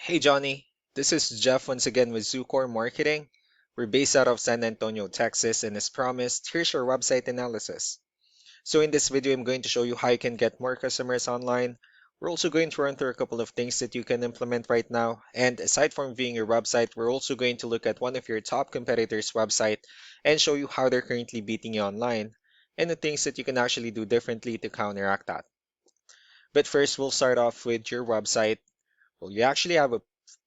Hey Johnny, this is Jeff once again with Zucore Marketing. We're based out of San Antonio, Texas, and as promised, here's your website analysis. So in this video, I'm going to show you how you can get more customers online. We're also going to run through a couple of things that you can implement right now. And aside from viewing your website, we're also going to look at one of your top competitors' website and show you how they're currently beating you online and the things that you can actually do differently to counteract that. But first, we'll start off with your website. Well, you actually have a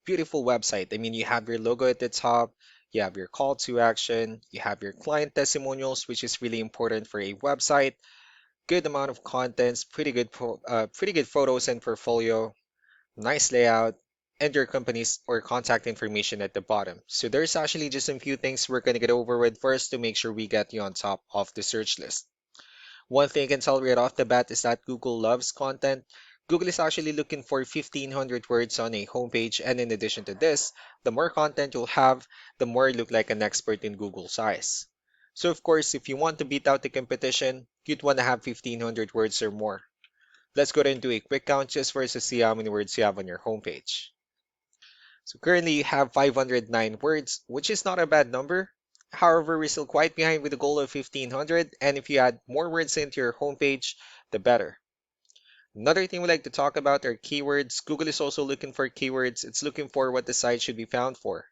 beautiful website. I mean, you have your logo at the top, you have your call to action, you have your client testimonials, which is really important for a website. Good amount of contents, pretty good photos and portfolio, nice layout, and your company's or contact information at the bottom. So there's actually just a few things we're gonna get over with first to make sure we get you on top of the search list. One thing I can tell right off the bat is that Google loves content. Google is actually looking for 1,500 words on a homepage, and in addition to this, the more content you'll have, the more you look like an expert in Google's eyes. So of course, if you want to beat out the competition, you'd want to have 1,500 words or more. Let's go ahead and do a quick count just for us to see how many words you have on your homepage. So currently you have 509 words, which is not a bad number. However, we're still quite behind with the goal of 1500, and if you add more words into your homepage, the better. Another thing we like to talk about are keywords. Google is also looking for keywords. It's looking for what the site should be found for.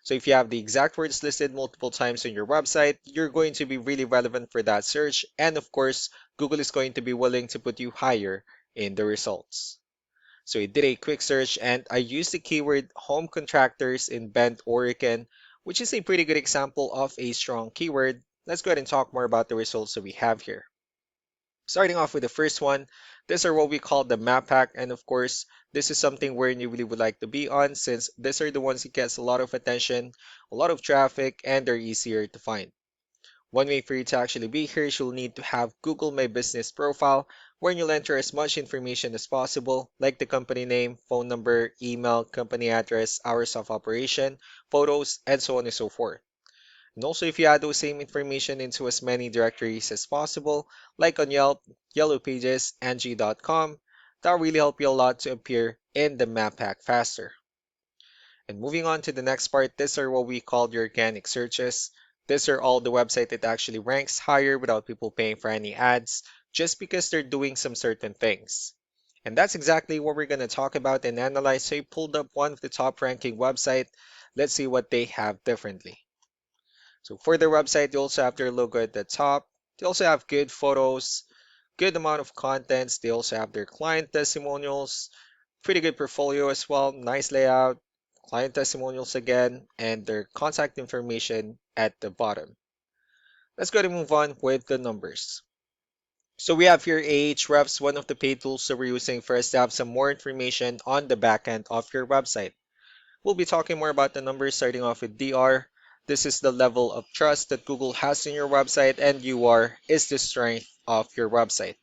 So if you have the exact words listed multiple times on your website, you're going to be really relevant for that search. And of course, Google is going to be willing to put you higher in the results. So I did a quick search and I used the keyword home contractors in Bend, Oregon, which is a pretty good example of a strong keyword. Let's go ahead and talk more about the results that we have here. Starting off with the first one, these are what we call the map pack. And of course, this is something where you really would like to be on since these are the ones that gets a lot of attention, a lot of traffic, and they're easier to find. One way for you to actually be here is you'll need to have Google My Business profile where you'll enter as much information as possible, like the company name, phone number, email, company address, hours of operation, photos, and so on and so forth. And also if you add those same information into as many directories as possible, like on Yelp, Yellow Pages, Angie.com, that'll really help you a lot to appear in the map pack faster. And moving on to the next part, these are what we call the organic searches. These are all the website that actually ranks higher without people paying for any ads, just because they're doing some certain things. And that's exactly what we're going to talk about and analyze. So I pulled up one of the top ranking website. Let's see what they have differently. So for their website, they also have their logo at the top. They also have good photos, good amount of contents. They also have their client testimonials, pretty good portfolio as well, nice layout, client testimonials again, and their contact information at the bottom. Let's go ahead and move on with the numbers. So we have here Ahrefs, one of the paid tools that we're using for us to have some more information on the back end of your website. We'll be talking more about the numbers starting off with DR. This is the level of trust that Google has in your website, and UR is the strength of your website.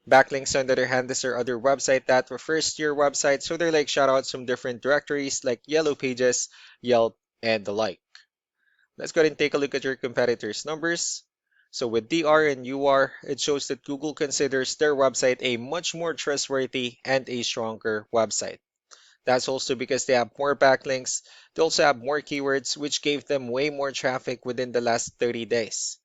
Backlinks, on the other hand, these are other website that refers to your website, so they're like shoutouts from different directories like Yellow Pages, Yelp, and the like. Let's go ahead and take a look at your competitors' numbers. So with DR and UR, it shows that Google considers their website a much more trustworthy and a stronger website. That's also because they have more backlinks. They also have more keywords, which gave them way more traffic within the last 30 days.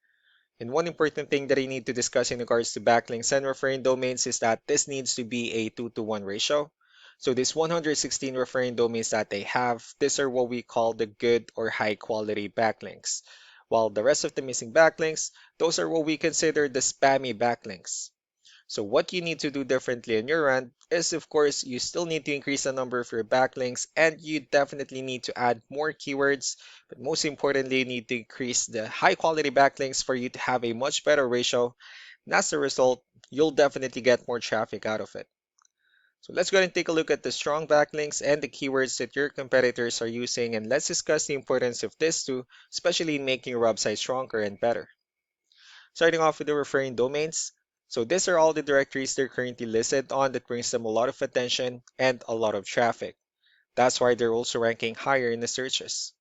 And one important thing that I need to discuss in regards to backlinks and referring domains is that this needs to be a 2-to-1 ratio. So this 116 referring domains that they have, these are what we call the good or high quality backlinks. While the rest of the missing backlinks, those are what we consider the spammy backlinks. So what you need to do differently on your end is, of course, you still need to increase the number of your backlinks and you definitely need to add more keywords. But most importantly, you need to increase the high quality backlinks for you to have a much better ratio. And as a result, you'll definitely get more traffic out of it. So let's go ahead and take a look at the strong backlinks and the keywords that your competitors are using, and let's discuss the importance of this too, especially in making your website stronger and better. Starting off with the referring domains. So these are all the directories they're currently listed on that brings them a lot of attention and a lot of traffic. That's why they're also ranking higher in the searches.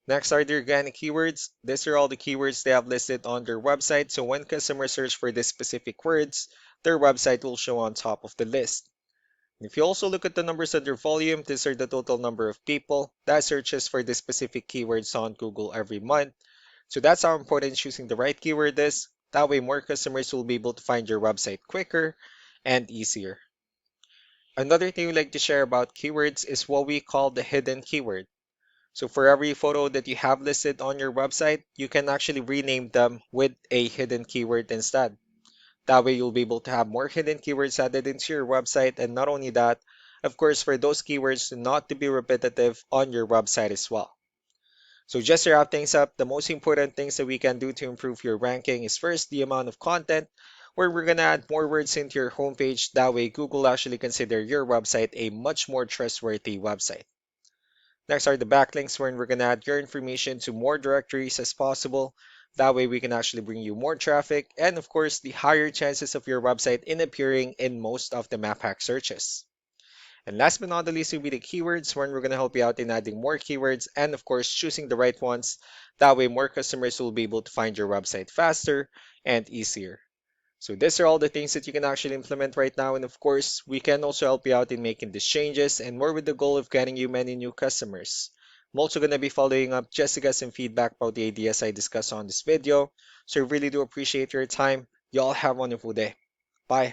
Next are the organic keywords. These are all the keywords they have listed on their website. So when customers search for these specific words, their website will show on top of the list. If you also look at the numbers under volume, these are the total number of people that searches for the specific keywords on Google every month. So that's how important choosing the right keyword is. That way more customers will be able to find your website quicker and easier. Another thing we like to share about keywords is what we call the hidden keyword. So for every photo that you have listed on your website, you can actually rename them with a hidden keyword instead. That way you'll be able to have more hidden keywords added into your website, and not only that, of course, for those keywords not to be repetitive on your website as well. So just to wrap things up, the most important things that we can do to improve your ranking is first the amount of content, where we're gonna add more words into your homepage. That way Google actually consider your website a much more trustworthy website. Next are the backlinks, wherein we're gonna add your information to more directories as possible. That way we can actually bring you more traffic, and of course the higher chances of your website in appearing in most of the map hack searches. And last but not the least will be the keywords, where we're going to help you out in adding more keywords and of course choosing the right ones. That way more customers will be able to find your website faster and easier. So these are all the things that you can actually implement right now, and of course we can also help you out in making these changes and more with the goal of getting you many new customers. I'm also going to be following up just to get some feedback about the ideas I discussed on this video. So I really do appreciate your time. Y'all have a wonderful day. Bye.